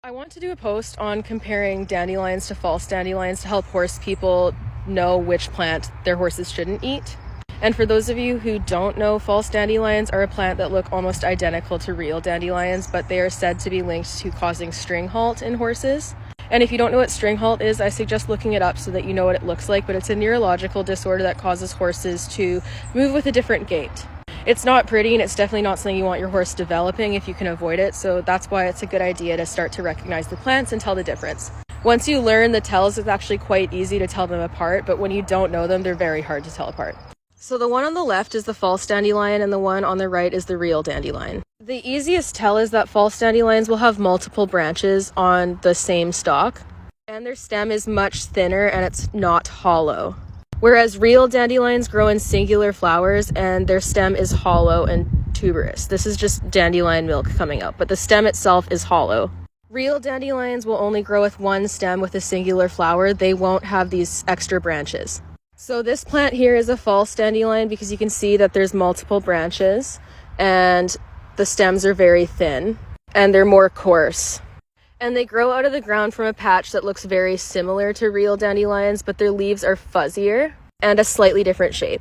I want to do a post on comparing dandelions to false dandelions to help horse people know which plant their horses shouldn't eat. And for those of you who don't know, false dandelions are a plant that look almost identical to real dandelions, but they are said to be linked to causing string halt in horses. And if you don't know what string halt is, I suggest looking it up so that you know what it looks like, but it's a neurological disorder that causes horses to move with a different gait. It's not pretty, and it's definitely not something you want your horse developing if you can avoid it, so that's why it's a good idea to start to recognize the plants and tell the difference. Once you learn the tells, it's actually quite easy to tell them apart, but when you don't know them, they're very hard to tell apart. So the one on the left is the false dandelion, and the one on the right is the real dandelion. The easiest tell is that false dandelions will have multiple branches on the same stalk, and their stem is much thinner and it's not hollow. Whereas real dandelions grow in singular flowers and their stem is hollow and tuberous. This is just dandelion milk coming out, but the stem itself is hollow. Real dandelions will only grow with one stem with a singular flower. They won't have these extra branches. So this plant here is a false dandelion because you can see that there's multiple branches and the stems are very thin and they're more coarse. And they grow out of the ground from a patch that looks very similar to real dandelions, but their leaves are fuzzier and a slightly different shape.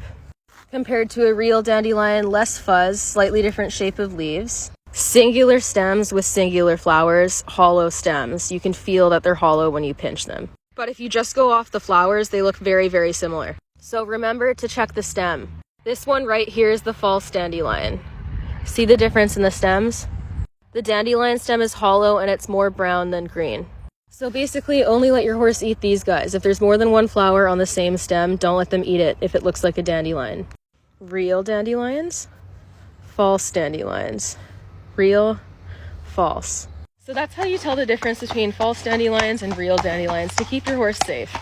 Compared to a real dandelion, less fuzz, slightly different shape of leaves. Singular stems with singular flowers, hollow stems. You can feel that they're hollow when you pinch them. But if you just go off the flowers, they look very, very similar. So remember to check the stem. This one right here is the false dandelion. See the difference in the stems? The dandelion stem is hollow and it's more brown than green. So basically, only let your horse eat these guys. If there's more than one flower on the same stem, don't let them eat it if it looks like a dandelion. Real dandelions, false dandelions. Real, false. So that's how you tell the difference between false dandelions and real dandelions to keep your horse safe.